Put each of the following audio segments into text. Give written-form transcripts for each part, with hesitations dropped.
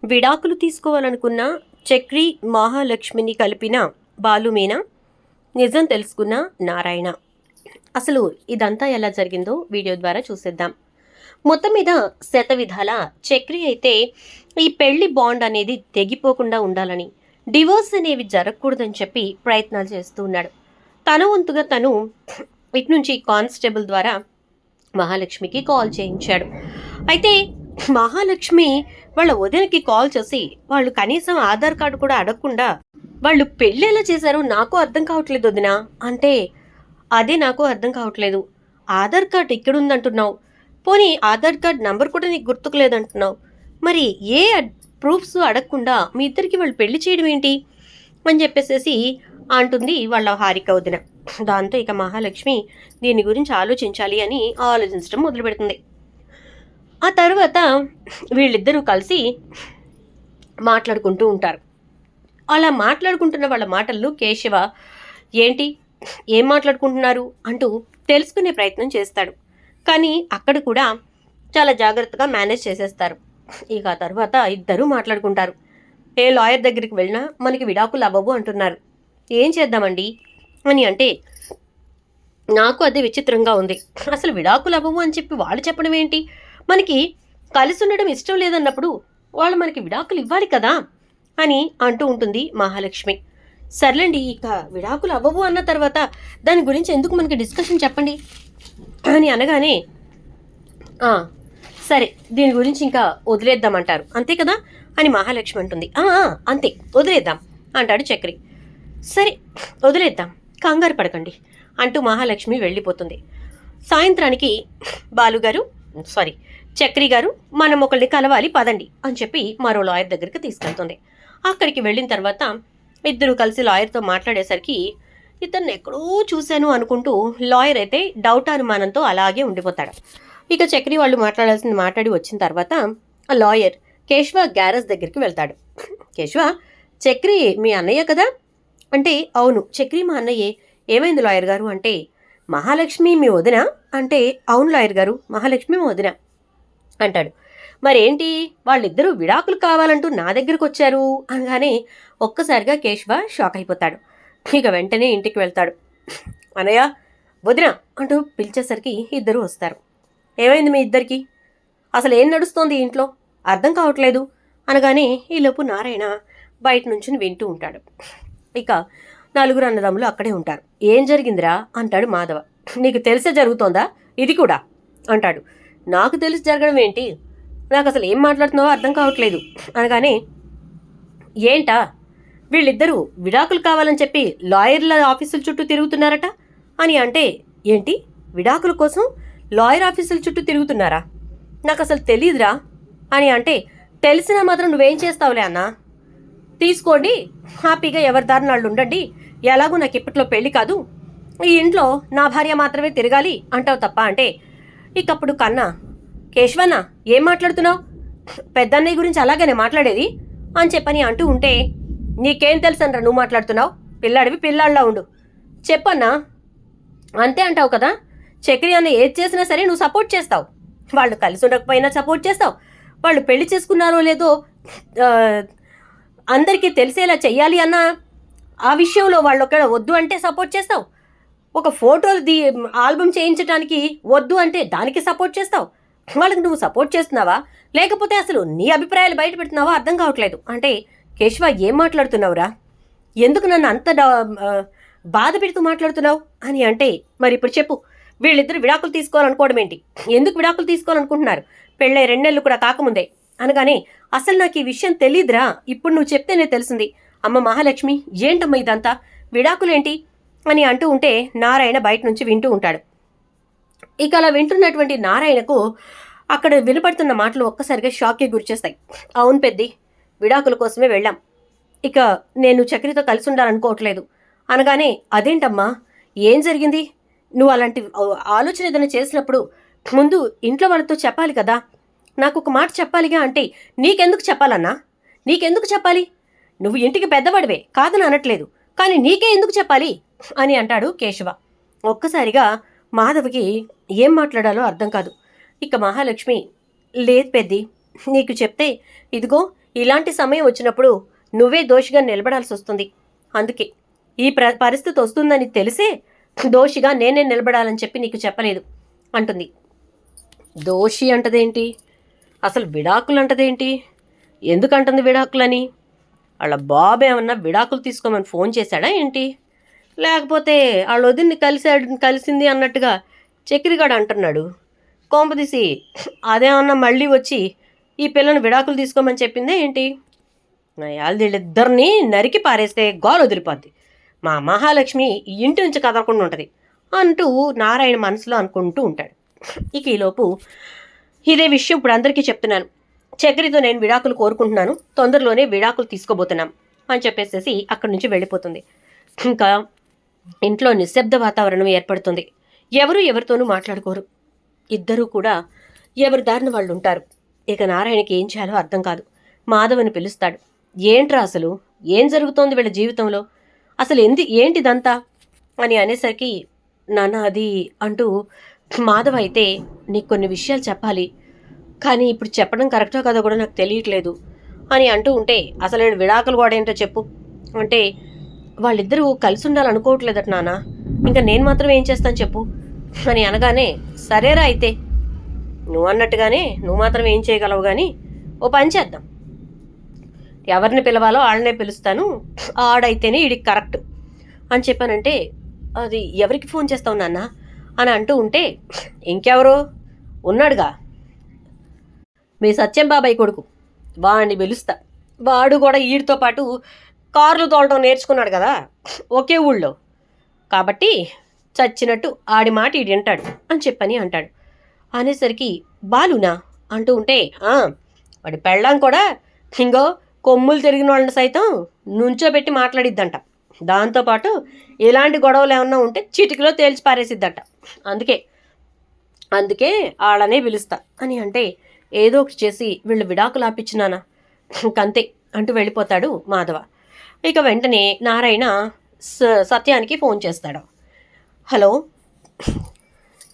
విడాకులు తీసుకోవాలనుకున్న చక్రి మహాలక్ష్మిని కలిపిన బాలుమీన నిజం తెలుసుకున్న నారాయణ. అసలు ఇదంతా ఎలా జరిగిందో వీడియో ద్వారా చూసేద్దాం. మొత్తం మీద శతవిధాల చక్రి అయితే ఈ పెళ్లి బాండ్ అనేది తెగిపోకుండా ఉండాలని, డివోర్స్ అనేవి జరగకూడదని చెప్పి ప్రయత్నాలు చేస్తూ ఉన్నాడు. తన వంతుగా తను ఇటు నుంచి కానిస్టేబుల్ ద్వారా మహాలక్ష్మికి కాల్ చేయించాడు. అయితే మహాలక్ష్మి వాళ్ళ వదినకి కాల్ చేసి వాళ్ళు కనీసం ఆధార్ కార్డు కూడా అడగకుండా వాళ్ళు పెళ్ళి ఎలా చేశారో నాకు అర్థం కావట్లేదు వదిన అంటే, అదే నాకు అర్థం కావట్లేదు. ఆధార్ కార్డు ఇక్కడుందంటున్నావు, పోనీ ఆధార్ కార్డ్ నంబర్ కూడా నీకు గుర్తుకు లేదంటున్నావు, మరి ఏ ప్రూఫ్స్ అడగకుండా మీ ఇద్దరికి వాళ్ళు పెళ్లి చేయడం ఏంటి అని చెప్పేసేసి అంటుంది వాళ్ళ హారిక వదిన. దాంతో ఇక మహాలక్ష్మి దీని గురించి ఆలోచించాలి అని ఆలోచించడం మొదలు పెడుతుంది. ఆ తర్వాత వీళ్ళిద్దరూ కలిసి మాట్లాడుకుంటూ ఉంటారు. అలా మాట్లాడుకుంటున్న వాళ్ళ మాటల్లో కేశవ ఏంటి ఏం మాట్లాడుకుంటున్నారు అంటూ తెలుసుకునే ప్రయత్నం చేస్తాడు. కానీ అక్కడ కూడా చాలా జాగ్రత్తగా మేనేజ్ చేసేస్తారు. ఇక ఆ తర్వాత ఇద్దరూ మాట్లాడుకుంటారు. ఏ లాయర్ దగ్గరికి వెళ్ళినా మనకి విడాకులు అవ్వవు అంటున్నారు, ఏం చేద్దామండి అని అంటే, నాకు అదే విచిత్రంగా ఉంది. అసలు విడాకులు అవ్వవు అని చెప్పి వాళ్ళు చెప్పడం ఏంటి? మనకి కలిసి ఉండడం ఇష్టం లేదన్నప్పుడు వాళ్ళు మనకి విడాకులు ఇవ్వాలి కదా అని అంటూ ఉంటుంది మహాలక్ష్మి. సర్లేండి, ఇక విడాకులు అవ్వవు అన్న తర్వాత దాని గురించి ఎందుకు మనకి డిస్కషన్ చెప్పండి అని అనగానే, సరే దీని గురించి ఇంకా వదిలేద్దామంటారు అంతే కదా అని మహాలక్ష్మి అంటుంది. అంతే వదిలేద్దాం అంటాడు చక్రి. సరే వదిలేద్దాం, కంగారు పడకండి అంటూ మహాలక్ష్మి వెళ్ళిపోతుంది. సాయంత్రానికి చక్రి గారు మనం ఒకరిని కలవాలి పదండి అని చెప్పి మరో లాయర్ దగ్గరికి తీసుకెళ్తుంది. అక్కడికి వెళ్ళిన తర్వాత ఇద్దరు కలిసి లాయర్తో మాట్లాడేసరికి ఇతన్ని ఎక్కడో చూశాను అనుకుంటూ లాయర్ అయితే డౌట్ అనుమానంతో అలాగే ఉండిపోతాడు. ఇక చక్రి వాళ్ళు మాట్లాడాల్సింది మాట్లాడి వచ్చిన తర్వాత ఆ లాయర్ కేశవ గ్యారేజ్ దగ్గరికి వెళ్తాడు. కేశవ, చక్రి మీ అన్నయ్య కదా అంటే, అవును చక్రి మా అన్నయ్యే. ఏమైంది లాయర్ గారు అంటే, మహాలక్ష్మి మీ వదిన అంటే, అవును లాయర్ గారు మహాలక్ష్మి మా వదిన అంటాడు. మరేంటి వాళ్ళిద్దరూ విడాకులు కావాలంటూ నా దగ్గరకు వచ్చారు అనగానే ఒక్కసారిగా కేశవ షాక్ అయిపోతాడు. ఇక వెంటనే ఇంటికి వెళ్తాడు. అన్నయ్య వదిన అంటూ పిలిచేసరికి ఇద్దరు వస్తారు. ఏమైంది మీ ఇద్దరికి? అసలు ఏం నడుస్తోంది ఇంట్లో అర్థం కావట్లేదు అనగానే ఈలోపు నారాయణ బయట నుంచి వింటూ ఉంటాడు. ఇక నలుగురు అన్నదమ్ములు అక్కడే ఉంటారు. ఏం జరిగిందిరా అంటాడు మాధవ. నీకు తెలిసే జరుగుతోందా ఇది కూడా అంటాడు. నాకు తెలిసి జరగడం ఏంటి, నాకు అసలు ఏం మాట్లాడుతున్నావో అర్థం కావట్లేదు అనగానే, ఏంటా వీళ్ళిద్దరూ విడాకులు కావాలని చెప్పి లాయర్ల ఆఫీసుల చుట్టూ తిరుగుతున్నారట అని అంటే, ఏంటి విడాకుల కోసం లాయర్ ఆఫీసుల చుట్టూ తిరుగుతున్నారా, నాకు అసలు తెలియదురా అని అంటే, తెలిసినా మాత్రం నువ్వేం చేస్తావులే అన్నా, తీసుకోండి హ్యాపీగా ఎవరి దారిన వాళ్ళు ఉండండి, ఎలాగూ నాకు ఇప్పట్లో పెళ్లి కాదు, ఈ ఇంట్లో నా భార్య మాత్రమే తిరగాలి అంటావు తప్ప అంటే, ఇకప్పుడు కన్నా కేశవన్న ఏం మాట్లాడుతున్నావు, పెద్దన్నయ్య గురించి అలాగనే మాట్లాడేది అని చెప్పని అంటూ ఉంటే, నీకేం తెలుసనరా నువ్వు మాట్లాడుతున్నావు, పిల్లాడివి పిల్లాడిలా ఉండు, చెప్పన్నా అంతే అంటావు కదా, చక్రి అన్న ఏది చేసినా సరే నువ్వు సపోర్ట్ చేస్తావు, వాళ్ళు కలిసి ఉండకపోయినా సపోర్ట్ చేస్తావు, వాళ్ళు పెళ్లి చేసుకున్నారో లేదో అందరికీ తెలిసేలా చెయ్యాలి అన్న ఆ విషయంలో వాళ్ళు ఒక వద్దు అంటే సపోర్ట్ చేస్తావు, ఒక ఫోటోలు ఆల్బమ్ చేయించడానికి వద్దు అంటే దానికి సపోర్ట్ చేస్తావు, వాళ్ళకి నువ్వు సపోర్ట్ చేస్తున్నావా లేకపోతే అసలు నీ అభిప్రాయాలు బయట పెడుతున్నావా అర్థం కావట్లేదు అంటే, కేశవ ఏం మాట్లాడుతున్నావురా, ఎందుకు నన్ను అంత బాధ పెడుతూ మాట్లాడుతున్నావు అని అంటే, మరి ఇప్పుడు చెప్పు వీళ్ళిద్దరు విడాకులు తీసుకోవాలనుకోవడం ఏంటి, ఎందుకు విడాకులు తీసుకోవాలనుకుంటున్నారు, పెళ్ళై 2 నెలలు కూడా కాకముందే అనగానే, అసలు నాకు ఈ విషయం తెలియదురా, ఇప్పుడు నువ్వు చెప్తేనే తెలిసింది, అమ్మ మహాలక్ష్మి ఏంటమ్మా ఇదంతా విడాకులేంటి అని అంటూ ఉంటే నారాయణ బయట నుంచి వింటూ ఉంటాడు. ఇక అలా వింటున్నటువంటి నారాయణకు అక్కడ వినపడుతున్న మాటలు ఒక్కసారిగా షాక్కి గురిచేస్తాయి. అవును పెద్ది, విడాకుల కోసమే వెళ్ళాం, ఇక నేను చక్రితో కలిసి ఉండాలనుకోవట్లేదు అనగానే, అదేంటమ్మా ఏం జరిగింది, నువ్వు అలాంటి ఆలోచన ఏదైనా చేసినప్పుడు ముందు ఇంట్లో వాళ్ళతో చెప్పాలి కదా, నాకు ఒక మాట చెప్పాలిగా అంటే, నీకెందుకు చెప్పాలన్నా, నీకెందుకు చెప్పాలి, నువ్వు ఇంటికి పెద్దవాడివే కాదని అనట్లేదు, కానీ నీకే ఎందుకు చెప్పాలి అని అంటాడు కేశవ. ఒక్కసారిగా మాధవ్కి ఏం మాట్లాడాలో అర్థం కాదు. ఇక మహాలక్ష్మి, లేదు పెద్ది, నీకు చెప్తే ఇదిగో ఇలాంటి సమయం వచ్చినప్పుడు నువ్వే దోషిగా నిలబడాల్సి వస్తుంది. అందుకే ఈ పరిస్థితి వస్తుందని తెలిసే దోషిగా నేనే నిలబడాలని చెప్పి నీకు చెప్పలేదు అంటుంది. దోషి అంటదేంటి, అసలు విడాకులు అంటదేంటి, ఎందుకంటుంది విడాకులని? వాళ్ళ బాబు ఏమన్నా విడాకులు తీసుకోమని ఫోన్ చేశాడా ఏంటి, లేకపోతే వాళ్ళ వదిన్ని కలిసింది అన్నట్టుగా చక్రిగాడు అంటున్నాడు. కోంపదీసి అదేమన్నా మళ్ళీ వచ్చి ఈ పిల్లని విడాకులు తీసుకోమని చెప్పిందే ఏంటి? వీళ్ళిద్దరిని నరికి పారేస్తే గోలు వదిలిపోద్ది, మా మహాలక్ష్మి ఇంటి నుంచి కదలకుండా ఉంటుంది అంటూ నారాయణ మనసులో అనుకుంటూ ఉంటాడు. ఇక ఈలోపు ఇదే విషయం ఇప్పుడు అందరికీ చెప్తున్నాను, చక్రితో నేను విడాకులు కోరుకుంటున్నాను, తొందరలోనే విడాకులు తీసుకోబోతున్నాం అని చెప్పేసేసి అక్కడి నుంచి వెళ్ళిపోతుంది. ఇంకా ఇంట్లో నిశ్శబ్ద వాతావరణం ఏర్పడుతుంది. ఎవరు ఎవరితోనూ మాట్లాడుకోరు, ఇద్దరూ కూడా ఎవరి దారిన వాళ్ళు ఉంటారు. ఇక నారాయణకి ఏం చేయాలో అర్థం కాదు. మాధవని పిలుస్తాడు. ఏంట్రా అసలు ఏం జరుగుతోంది వీళ్ళ జీవితంలో, అసలు ఏంటిదంతా అని అనేసరికి, నాన్న అది అంటూ మాధవ్ అయితే నీకు కొన్ని విషయాలు చెప్పాలి, కానీ ఇప్పుడు చెప్పడం కరెక్టో కాదో కూడా నాకు తెలియట్లేదు అని అంటూ ఉంటే, అసలు నేను విడాకులు కూడా ఏంటో చెప్పు అంటే, వాళ్ళిద్దరూ కలిసి ఉండాలనుకోవట్లేదట నాన్న, ఇంకా నేను మాత్రం ఏం చేస్తాను చెప్పు అని అనగానే, సరేరా అయితే నువ్వు అన్నట్టుగానే నువ్వు మాత్రం ఏం చేయగలవు, కానీ ఓ పని చేద్దాం, ఎవరిని పిలవాలో వాళ్ళనే పిలుస్తాను, ఆడైతేనే వీడికి కరెక్ట్ అని చెప్పానంటే, అది ఎవరికి ఫోన్ చేస్తావు నాన్న అని అంటూ ఉంటే, ఇంకెవరో ఉన్నాడుగా మీ సత్యం బాబాయ్ కొడుకు, వాడిని పిలుస్తా, వాడు కూడా వీడితో పాటు కార్లు తోలటం నేర్చుకున్నాడు కదా ఒకే ఊళ్ళో, కాబట్టి చచ్చినట్టు ఆడి మాట ఈడు వింటాడు అని చెప్పని అంటాడు. అనేసరికి బాలునా అంటూ ఉంటే, వాడి పెళ్ళాం కూడా ఇంకో కొమ్ములు తిరిగిన వాళ్ళని సైతం నుంచోబెట్టి మాట్లాడిద్దంట, దాంతోపాటు ఇలాంటి గొడవలు ఏమన్నా ఉంటే చిటికలో తేల్చి పారేసిద్దంట, అందుకే వాళ్ళనే పిలుస్తా అని అంటే, ఏదో ఒకటి చేసి వీళ్ళు విడాకులు ఆపిచ్చినానా ఇంకంతే అంటూ వెళ్ళిపోతాడు మాధవ. ఇక వెంటనే నారాయణ సత్యానికి ఫోన్ చేస్తాడు. హలో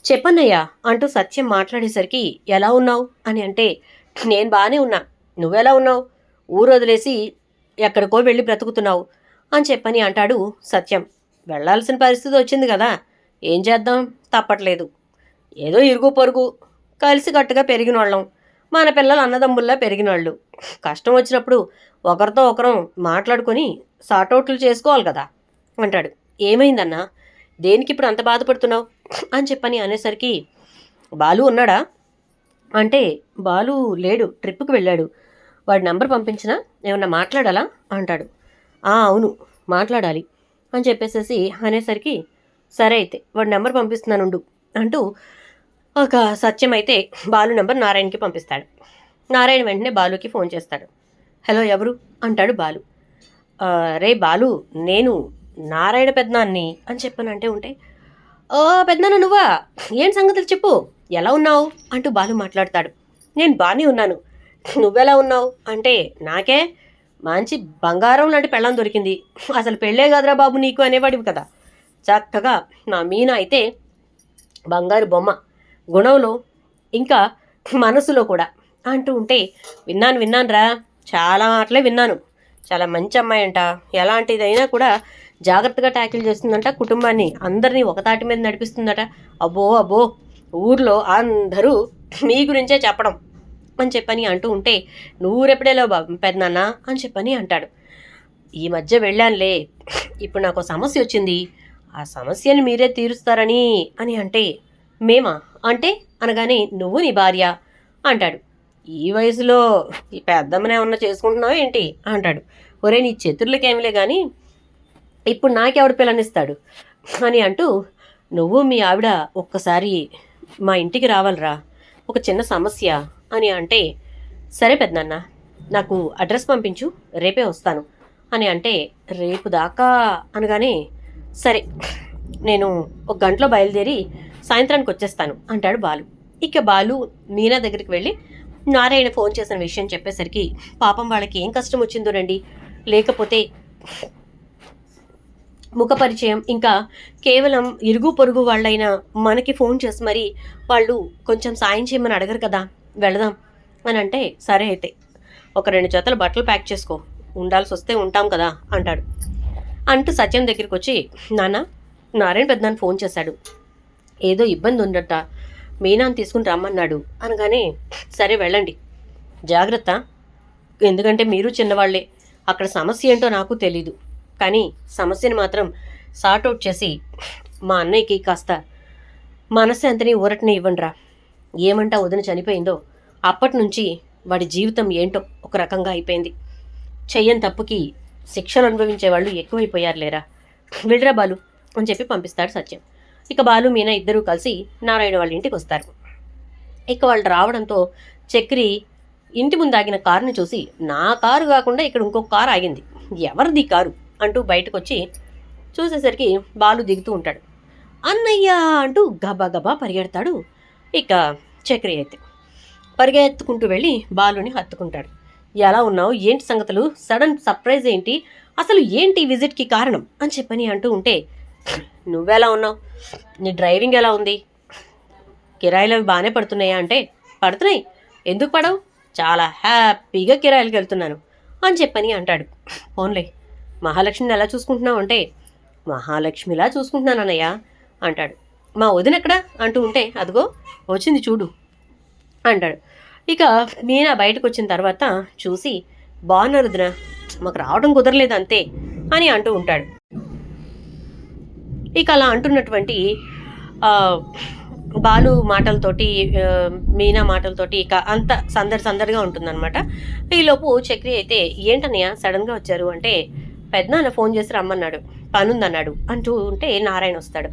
చెప్పన్నయ్యా అంటూ సత్యం మాట్లాడేసరికి, ఎలా ఉన్నావు అని అంటే, నేను బాగానే ఉన్నా, నువ్వెలా ఉన్నావు, ఊరు వదిలేసి ఎక్కడికో వెళ్ళి బ్రతుకుతున్నావు అని చెప్పని అంటాడు సత్యం. వెళ్ళాల్సిన పరిస్థితి వచ్చింది కదా, ఏం చేద్దాం, తప్పట్లేదు, ఏదో ఇరుగు పొరుగు కలిసి కట్టుగా పెరిగిన వాళ్ళం, మన పిల్లలు అన్నదమ్ముల్లా పెరిగిన వాళ్ళు, కష్టం వచ్చినప్పుడు ఒకరితో ఒకరం మాట్లాడుకొని సాటౌట్లు చేసుకోవాలి కదా అంటాడు. ఏమైందన్నా, దేనికి ఇప్పుడు అంత బాధపడుతున్నావు అని చెప్పని అనేసరికి, బాలు ఉన్నాడా అంటే, బాలు లేడు, ట్రిప్కి వెళ్ళాడు, వాడి నెంబర్ పంపించినా ఏమన్నా మాట్లాడాలా అంటాడు. అవును మాట్లాడాలి అని చెప్పేసేసి అనేసరికి, సరే అయితే వాడి నెంబర్ పంపిస్తున్నానుండు అంటూ ఒక సత్యం అయితే బాలు నెంబర్ నారాయణకి పంపిస్తాడు. నారాయణ వెంటనే బాలుకి ఫోన్ చేస్తాడు. హలో ఎవరు అంటాడు బాలు. రే బాలు, నేను నారాయణ పెద్దనాన్ని అని చెప్పానంటే ఉంటే, ఓ పెద్దనాన్న నువ్వా, ఏం సంగతులు చెప్పు, ఎలా ఉన్నావు అంటూ బాలు మాట్లాడతాడు. నేను బాగానే ఉన్నాను, నువ్వెలా ఉన్నావు అంటే, నాకే మంచి బంగారం లాంటి పెళ్ళం దొరికింది, అసలు పెళ్ళే కదరా బాబు నీకు అనేవాడివి కదా, చక్కగా నా మీనా అయితే బంగారు బొమ్మ, గుణంలో ఇంకా మనసులో కూడా అంటూ ఉంటే, విన్నాను రా, చాలా మాటలే విన్నాను, చాలా మంచి అమ్మాయి అంట, ఎలాంటిదైనా కూడా జాగ్రత్తగా ట్యాకిల్ చేస్తుందంట, కుటుంబాన్ని అందరినీ ఒకతాటి మీద నడిపిస్తుందట, అబ్బో ఊర్లో అందరూ మీ గురించే చెప్పడం అని చెప్పని అంటూ ఉంటే, నువ్వు రేపడేలో బాబు పెద్దనాన్న అని చెప్పని అంటాడు. ఈ మధ్య వెళ్ళానులే, ఇప్పుడు నాకు సమస్య వచ్చింది, ఆ సమస్యని మీరే తీరుస్తారని అని అంటే, మేమా అంటే అనగానే, నువ్వు నీ భార్య అంటాడు. ఈ వయసులో ఈ పెద్దమ్మనే ఏమన్నా చేసుకుంటున్నావు ఏంటి అంటాడు. ఒరే నీ చేతుర్లకేమిలే కానీ ఇప్పుడు నాకెవడు పిల్లనిస్తాడు అని అంటూ, నువ్వు మీ ఆవిడ ఒక్కసారి మా ఇంటికి రావాలిరా, ఒక చిన్న సమస్య అని అంటే, సరే పెద్దనాన్న నాకు అడ్రస్ పంపించు, రేపే వస్తాను అని అంటే, రేపు దాకా అనగానే, సరే నేను ఒక గంటలో బయలుదేరి సాయంత్రానికి వచ్చేస్తాను అంటాడు బాలు. ఇక బాలు మీనా దగ్గరికి వెళ్ళి నారాయణ ఫోన్ చేసిన విషయం చెప్పేసరికి, పాపం వాళ్ళకి ఏం కష్టం వచ్చిందోనండి, లేకపోతే ముఖ పరిచయం ఇంకా కేవలం ఇరుగు పొరుగు వాళ్ళైనా మనకి ఫోన్ చేసి మరి వాళ్ళు కొంచెం సాయం చేయమని అడగరు కదా, వెళదాం అని అంటే, సరే అయితే ఒక 2 జతల బట్టలు ప్యాక్ చేసుకో, ఉండాల్సి వస్తే ఉంటాం కదా అంటాడు. అంటూ సత్యం దగ్గరికి వచ్చి, నాన్న, నారాయణ పెద్దనాన్న ఫోన్ చేశాడు, ఏదో ఇబ్బంది ఉందట, మీనాన్ని తీసుకుని రమ్మన్నాడు అనగానే, సరే వెళ్ళండి, జాగ్రత్త, ఎందుకంటే మీరు చిన్నవాళ్లే, అక్కడ సమస్య ఏంటో నాకు తెలీదు, కానీ సమస్యని మాత్రం సార్ట్అవుట్ చేసి మా అన్నయ్యకి కాస్త మనశ్శాంతిని ఊరటని ఇవ్వండిరా. ఏమంటా వదిన చనిపోయిందో అప్పటి నుంచి వాడి జీవితం ఏంటో ఒక రకంగా అయిపోయింది. చెయ్యని తప్పుకి శిక్షలు అనుభవించే వాళ్ళు ఎక్కువైపోయారు లేరా, వెళ్ళరా బాలు అని చెప్పి పంపిస్తాడు సత్యం. ఇక బాలు మీనా ఇద్దరూ కలిసి నారాయణ వాళ్ళ ఇంటికి వస్తారు. ఇక వాళ్ళు రావడంతో చక్రి ఇంటి ముందు ఆగిన కారుని చూసి, నా కారు కాకుండా ఇక్కడ ఇంకొక కారు ఆగింది, ఎవరిది కారు అంటూ బయటకు వచ్చి చూసేసరికి బాలు దిగుతూ ఉంటాడు. అన్నయ్య అంటూ గబా గబా పరిగెడతాడు. ఇక చక్రి అయితే పరిగెత్తుకుంటూ వెళ్ళి బాలుని హత్తుకుంటాడు. ఎలా ఉన్నావు, ఏంటి సంగతులు, సడన్ సర్ప్రైజ్ ఏంటి, అసలు ఏంటి విజిట్కి కారణం అని చెప్పని అంటూ ఉంటే, నువ్వెలా ఉన్నావు, నీ డ్రైవింగ్ ఎలా ఉంది, కిరాయిలు అవి బాగానే పడుతున్నాయా అంటే, పడుతున్నాయి, ఎందుకు పడవు, చాలా హ్యాపీగా కిరాయిలకు వెళ్తున్నాను అని చెప్పని అంటాడు. ఫోన్లే, మహాలక్ష్మిని ఎలా చూసుకుంటున్నావు అంటే, మహాలక్ష్మిలా చూసుకుంటున్నానన్నయ్య అంటాడు. మా వదిన ఎక్కడా అంటూ ఉంటే, అదిగో వచ్చింది చూడు అంటాడు. ఇక మీనా బయటకు వచ్చిన తర్వాత చూసి, బాగున్నారు వదిన, మాకు రావడం కుదరలేదు అంతే అని అంటూ ఉంటాడు. ఇక అలా అంటున్నటువంటి బాలు మాటలతోటి మీనా మాటలతోటి ఇక అంత సందడిగా ఉంటుందన్నమాట. ఈలోపు చక్రి అయితే, ఏంటన్నయ్య సడన్గా వచ్చారు అంటే, పెద్దనాన్న ఫోన్ చేసి రమ్మన్నాడు, పనుందన్నాడు అంటూ ఉంటే నారాయణ వస్తాడు.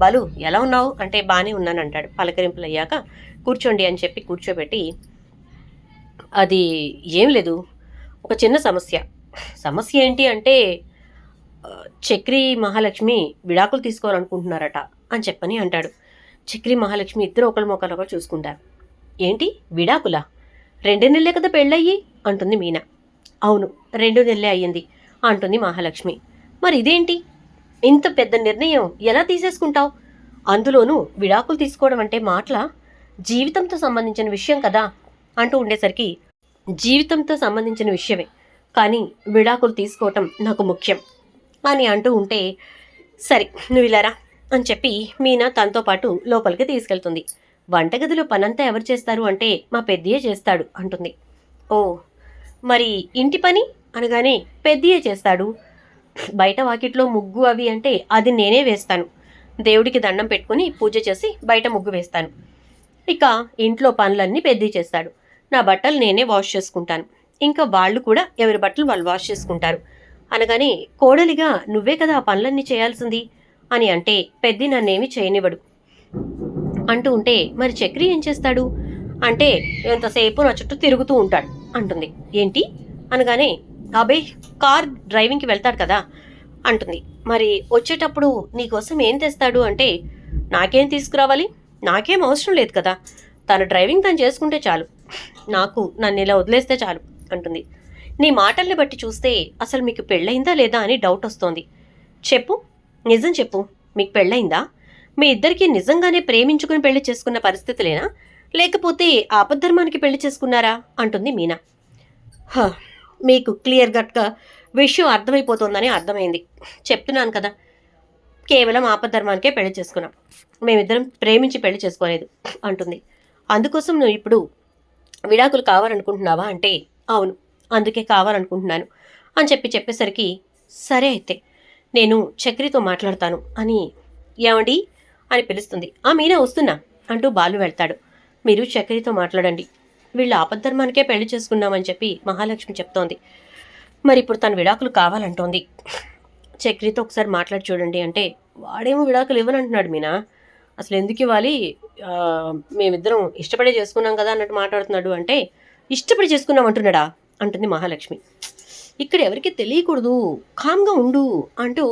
బాలు ఎలా ఉన్నావు అంటే, బాగానే ఉన్నాను అంటాడు. పలకరింపులు అయ్యాక కూర్చోండి అని చెప్పి కూర్చోబెట్టి, అది ఏం లేదు, ఒక చిన్న సమస్య ఏంటి అంటే, చక్రి మహాలక్ష్మి విడాకులు తీసుకోవాలనుకుంటున్నారట అని చెప్పని అంటాడు. చక్రి మహాలక్ష్మి ఇద్దరు ఒకరు చూసుకుంటారు. ఏంటి విడాకులా, 2 నెలలే కదా పెళ్ళయ్యి అంటుంది మీనా. అవును, 2 నెలలే అయ్యింది అంటుంది మహాలక్ష్మి. మరి ఇదేంటి, ఇంత పెద్ద నిర్ణయం ఎలా తీసేసుకుంటావు, అందులోనూ విడాకులు తీసుకోవడం అంటే మాటలా, జీవితంతో సంబంధించిన విషయం కదా అంటూ ఉండేసరికి, జీవితంతో సంబంధించిన విషయమే, కానీ విడాకులు తీసుకోవటం నాకు ముఖ్యం అని అంటూ ఉంటే, సరే నువ్వు ఇలారా అని చెప్పి మీనా తనతో పాటు లోపలికి తీసుకెళ్తుంది. వంటగదిలో పనంతా ఎవరు చేస్తారు అంటే, మా పెద్దయ్యే చేస్తాడు అంటుంది. ఓ, మరి ఇంటి పని అనగానే పెద్దయ్యే చేస్తాడు, బయట వాకిట్లో ముగ్గు అవి అంటే అది నేనే వేస్తాను, దేవుడికి దండం పెట్టుకుని పూజ చేసి బయట ముగ్గు వేస్తాను, ఇక ఇంట్లో పనులన్నీ పెద్దయ్య చేస్తాడు, నా బట్టలు నేనే వాష్ చేసుకుంటాను, ఇంకా వాళ్ళు కూడా ఎవరి బట్టలు వాళ్ళు వాష్ చేసుకుంటారు అనగానే, కోడలిగా నువ్వే కదా ఆ పనులన్నీ చేయాల్సింది అని అంటే, పెద్ది నన్నేమి చేయనివ్వడు అంటూ ఉంటే, మరి చక్రి ఏం చేస్తాడు అంటే, ఎంతసేపు నా చుట్టూ తిరుగుతూ ఉంటాడు అంటుంది. ఏంటి అనగానే, అబే కార్ డ్రైవింగ్కి వెళ్తాడు కదా అంటుంది. మరి వచ్చేటప్పుడు నీకోసం ఏం తెస్తాడు అంటే, నాకేం తీసుకురావాలి, నాకేం అవసరం లేదు కదా, తన డ్రైవింగ్ తను చేసుకుంటే చాలు, నాకు నన్ను ఇలా వదిలేస్తే చాలు అంటుంది. నీ మాటల్ని బట్టి చూస్తే అసలు మీకు పెళ్ళయిందా లేదా అని డౌట్ వస్తోంది, చెప్పు, నిజం చెప్పు, మీకు పెళ్ళయిందా, మీ ఇద్దరికి నిజంగానే ప్రేమించుకుని పెళ్లి చేసుకున్న పరిస్థితులేనా, లేకపోతే ఆపద్ధర్మానికి పెళ్లి చేసుకున్నారా అంటుంది మీనా. మీకు క్లియర్ కట్గా విషయం అర్థమైపోతుందని అర్థమైంది, చెప్తున్నాను కదా, కేవలం ఆపద్ధర్మానికే పెళ్లి చేసుకున్నాం, మేమిద్దరం ప్రేమించి పెళ్లి చేసుకోలేదు అంటుంది. అందుకోసం నువ్వు ఇప్పుడు విడాకులు కావాలనుకుంటున్నావా అంటే, అవును, అందుకే కావాలనుకుంటున్నాను అని చెప్పేసరికి, సరే అయితే నేను చక్రితో మాట్లాడతాను అని, ఏమండి అని పిలుస్తుంది. ఆ మీనా వస్తున్నా అంటూ బాలు వెళ్తాడు. మీరు చక్రితో మాట్లాడండి, వీళ్ళు ఆపద్ధర్మానికే పెళ్లి చేసుకున్నామని చెప్పి మహాలక్ష్మి చెప్తోంది, మరి ఇప్పుడు తను విడాకులు కావాలంటోంది, చక్రితో ఒకసారి మాట్లాడి చూడండి అంటే, వాడేమో విడాకులు ఇవ్వనంటున్నాడు మీనా, అసలు ఎందుకు ఇవ్వాలి, మేమిద్దరం ఇష్టపడే చేసుకున్నాం కదా అన్నట్టు మాట్లాడుతున్నాడు అంటే, ఇష్టపడి చేసుకున్నాం అంటున్నాడా అంటుంది మహాలక్ష్మి. ఇక్కడ ఎవరికి తెలియకూడదు, కామ్గా ఉండు అంటూ,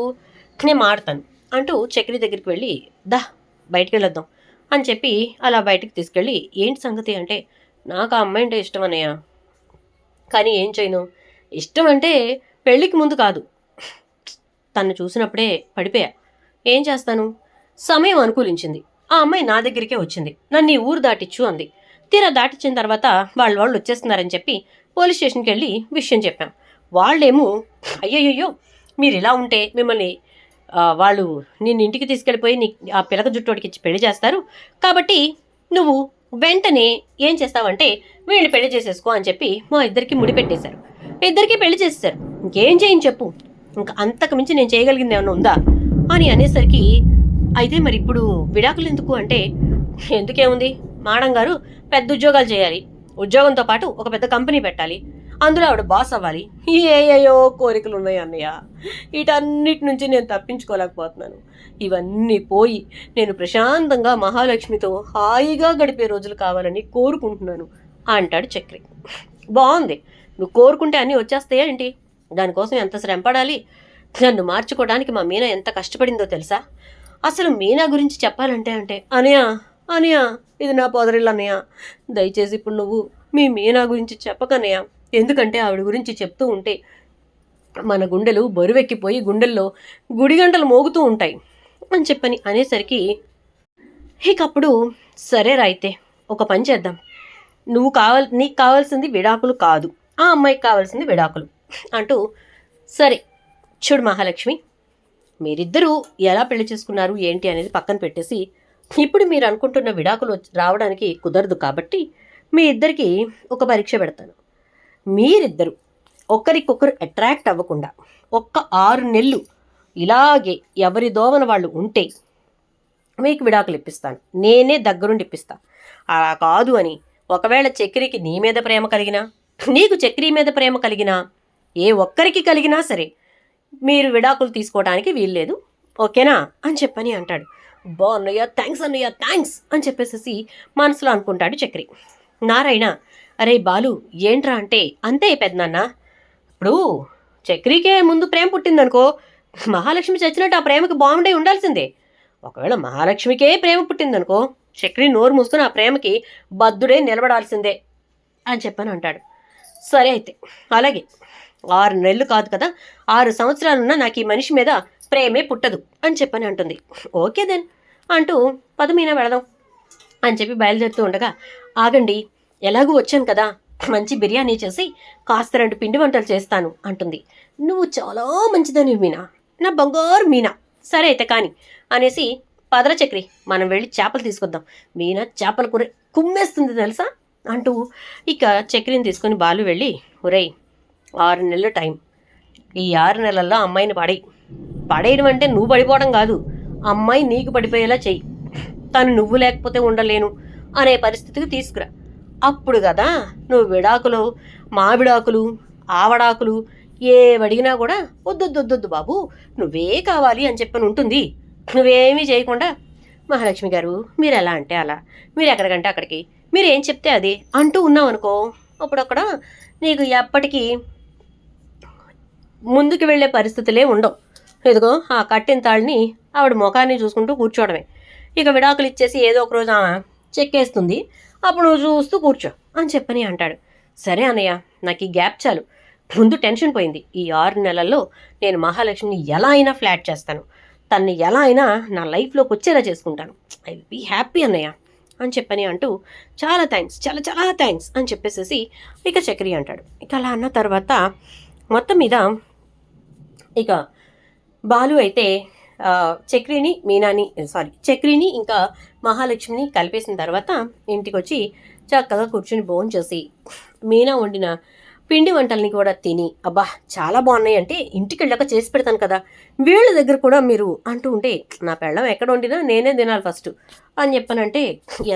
నేను మాడతాను అంటూ చక్రి దగ్గరికి వెళ్ళి, దా బయటికి వెళ్ళొద్దాం అని చెప్పి అలా బయటికి తీసుకెళ్ళి, ఏంటి సంగతి అంటే, నాకు ఆ అమ్మాయి అంటే ఇష్టం అన్నయ్య, కానీ ఏం చేయను, ఇష్టం అంటే పెళ్ళికి ముందు కాదు, తను చూసినప్పుడే పడిపోయా, ఏం చేస్తాను, సమయం అనుకూలించింది, ఆ అమ్మాయి నా దగ్గరికే వచ్చింది, నన్ను ఈ ఊరు దాటిచ్చు అంది, తీరా దాటిచ్చిన తర్వాత వాళ్ళు వచ్చేస్తున్నారని చెప్పి పోలీస్ స్టేషన్కి వెళ్ళి విషయం చెప్పాం. వాళ్ళేమో అయ్యయ్యో మీరు ఇలా ఉంటే మిమ్మల్ని వాళ్ళు నిన్ను ఇంటికి తీసుకెళ్ళిపోయి ఆ పిలక జుట్టోడికి ఇచ్చి పెళ్లి చేస్తారు, కాబట్టి నువ్వు వెంటనే ఏం చేస్తావంటే వీళ్ళని పెళ్లి చేసేసుకో అని చెప్పి మా ఇద్దరికి ముడిపెట్టేశారు. ఇద్దరికి పెళ్లి చేసేసారు. ఇంకేం చేయని చెప్పు, ఇంకా అంతకు మించి నేను చేయగలిగింది ఏమైనా ఉందా అని అనేసరికి, అయితే మరి ఇప్పుడు విడాకులు ఎందుకు అంటే, ఎందుకేముంది మేడం గారు పెద్ద ఉద్యోగాలు చేయాలి, ఉద్యోగంతో పాటు ఒక పెద్ద కంపెనీ పెట్టాలి, అందులో ఆవిడ బాస్ అవ్వాలి, ఏయో కోరికలు ఉన్నాయి అన్నయ్య, వీటన్నిటి నుంచి నేను తప్పించుకోలేకపోతున్నాను. ఇవన్నీ పోయి నేను ప్రశాంతంగా మహాలక్ష్మితో హాయిగా గడిపే రోజులు కావాలని కోరుకుంటున్నాను అంటాడు చక్రి. బాగుంది, నువ్వు కోరుకుంటే అన్నీ వచ్చేస్తాయా ఏంటి? దానికోసం ఎంత శ్రమ పడాలి? నన్ను మార్చుకోవడానికి మా మీనా ఎంత కష్టపడిందో తెలుసా? అసలు మీనా గురించి చెప్పాలంటే అనయ్య ఇది నా పొదరిల్లు అన్నయ్య, దయచేసి ఇప్పుడు నువ్వు మీ మీనా గురించి చెప్పకన్నయ్య, ఎందుకంటే ఆవిడ గురించి చెప్తూ ఉంటే మన గుండెలు బరువెక్కిపోయి గుండెల్లో గుడిగంటలు మోగుతూ ఉంటాయి అని చెప్పని అనేసరికి, ఇకప్పుడు సరేరా అయితే ఒక పని చేద్దాం, నీకు కావాల్సింది విడాకులు కాదు, ఆ అమ్మాయికి కావాల్సింది విడాకులు అంటూ, సరే చూడు మహాలక్ష్మి, మీరిద్దరూ ఎలా పెళ్లి చేసుకున్నారు ఏంటి అనేది పక్కన పెట్టేసి, ఇప్పుడు మీరు అనుకుంటున్న విడాకులు రావడానికి కుదరదు కాబట్టి మీ ఇద్దరికి ఒక పరీక్ష పెడతాను. మీరిద్దరు ఒకరికొకరు అట్రాక్ట్ అవ్వకుండా ఒక్క 6 నెలలు ఇలాగే ఎవరి దోవన వాళ్ళు ఉంటే మీకు విడాకులు ఇప్పిస్తాను, నేనే దగ్గరుండి ఇప్పిస్తాను. అలా కాదు అని ఒకవేళ చక్రికి నీ మీద ప్రేమ కలిగినా, నీకు చక్రి మీద ప్రేమ కలిగినా, ఏ ఒక్కరికి కలిగినా సరే మీరు విడాకులు తీసుకోవడానికి వీల్లేదు, ఓకేనా అని చెప్పని అంటాడు. అన్నయ్య థ్యాంక్స్ అన్నయ్య థ్యాంక్స్ అని చెప్పేసి మనసులో అనుకుంటాడు చక్రి. నారాయణ, అరే బాలు ఏంట్రా అంటే, అంతే పెద్దనాన్న, ఇప్పుడు చక్రికే ముందు ప్రేమ పుట్టిందనుకో, మహాలక్ష్మి చచ్చినట్టు ఆ ప్రేమకి బాగుండే ఉండాల్సిందే. ఒకవేళ మహాలక్ష్మికే ప్రేమ పుట్టిందనుకో, చక్రి నోరు మూసుకుని ఆ ప్రేమకి బద్దుడే నిలబడాల్సిందే అని చెప్పని అంటాడు. సరే అయితే అలాగే, 6 నెలలు కాదు కదా, 6 సంవత్సరాలున్నా నాకు ఈ మనిషి మీద ప్రేమే పుట్టదు అని చెప్పని అంటుంది. ఓకే దెన్ అంటూ పదమీన వెళదాం అని చెప్పి బయలుదేరుతూ ఉండగా, ఆగండి ఎలాగూ వచ్చాను కదా, మంచి బిర్యానీ చేసి కాస్త 2 పిండి వంటలు చేస్తాను అంటుంది. నువ్వు చాలా మంచిదని మీనా, నా బంగారు మీనా, సరే అయితే కానీ అనేసి, పదర చక్రి మనం వెళ్ళి చేపలు తీసుకొద్దాం, మీనా చేపల కూర కుమ్మేస్తుంది తెలుసా అంటూ ఇక చక్రిని తీసుకొని బాలు వెళ్ళి, ఒరేయ్ 6 నెలల టైం, ఈ 6 నెలల్లో అమ్మాయిని పడేయడం అంటే నువ్వు పడిపోవడం కాదు, అమ్మాయి నీకు పడిపోయేలా చెయ్యి, తను నువ్వు లేకపోతే ఉండలేను అనే పరిస్థితికి తీసుకురా, అప్పుడు కదా నువ్వు విడాకులు, మా విడాకులు, ఆవడాకులు ఏవడిగినా కూడా వద్దొద్దొద్దొద్దు బాబు నువ్వే కావాలి అని చెప్పని ఉంటుంది. నువ్వేమీ చేయకుండా, మహాలక్ష్మి గారు మీరు ఎలా అంటే అలా, మీరు ఎక్కడికంటే అక్కడికి, మీరు ఏం చెప్తే అది అంటూ ఉన్నావు అనుకో, అప్పుడక్కడ నీకు ఎప్పటికీ ముందుకు వెళ్ళే పరిస్థితులే ఉండవు. ఇదిగో ఆ కట్టిన తాళ్ళని ఆవిడ ముఖాన్ని చూసుకుంటూ కూర్చోవడమే. ఇక విడాకులు ఇచ్చేసి ఏదో ఒక రోజు చెక్కేస్తుంది, అప్పుడు నువ్వు చూస్తూ కూర్చో అని చెప్పని అంటాడు. సరే అన్నయ్య, నాకు ఈ గ్యాప్ చాలు, ముందు టెన్షన్ పోయింది. ఈ 6 నెలల్లో నేను మహాలక్ష్మిని ఎలా అయినా ఫ్లాట్ చేస్తాను, తన్ని ఎలా అయినా నా లైఫ్లోకి వచ్చేలా చేసుకుంటాను, ఐ విల్ బీ హ్యాపీ అన్నయ్య అని చెప్పని అంటూ, చాలా థ్యాంక్స్, చాలా చాలా థ్యాంక్స్ అని చెప్పేసేసి ఇక చక్రి అంటాడు. ఇక అలా అన్న తర్వాత మొత్తం మీద ఇక బాలు అయితే చక్రిని ఇంకా మహాలక్ష్మిని కలిపేసిన తర్వాత ఇంటికి వచ్చి చక్కగా కూర్చుని భోజనం చేసి మీనా వండిన పిండి వంటల్ని కూడా తిని, అబ్బా చాలా బాగున్నాయి అంటే ఇంటికి వెళ్ళాక చేసి పెడతాను కదా, వీళ్ళ దగ్గర కూడా మీరు అంటూ ఉంటే, నా పెళ్ళం ఎక్కడ వండినా నేనే తినాలి ఫస్ట్ అని చెప్పానంటే,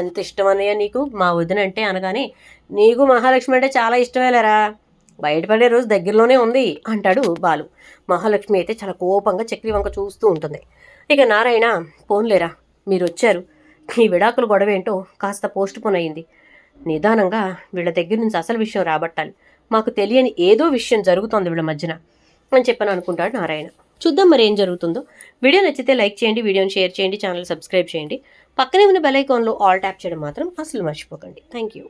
ఎంత ఇష్టం అన్నయ్య నీకు మా వదిన అంటే అనగానే, నీకు మహాలక్ష్మి అంటే చాలా ఇష్టమేలేరా, బయటపడే రోజు దగ్గరలోనే ఉంది అంటాడు బాలు. మహాలక్ష్మి అయితే చాలా కోపంగా చక్రి వంక చూస్తూ ఉంటుంది. ఇక నారాయణ, పోన్లేరా మీరు వచ్చారు, ఈ విడాకుల గొడవ ఏంటో కాస్త పోస్ట్ పోన్ అయింది, నిదానంగా వీళ్ళ దగ్గర నుంచి అసలు విషయం రాబట్టాలి, మాకు తెలియని ఏదో విషయం జరుగుతోంది వీళ్ళ మధ్యన అని చెప్పని అనుకుంటాడు నారాయణ. చూద్దాం మరి ఏం జరుగుతుందో. వీడియో నచ్చితే లైక్ చేయండి, వీడియోని షేర్ చేయండి, ఛానల్ సబ్స్క్రైబ్ చేయండి, పక్కనే ఉన్న బెల్ ఐకాన్లో ఆల్ ట్యాప్ చేయడం మాత్రం అసలు మర్చిపోకండి. Thank you.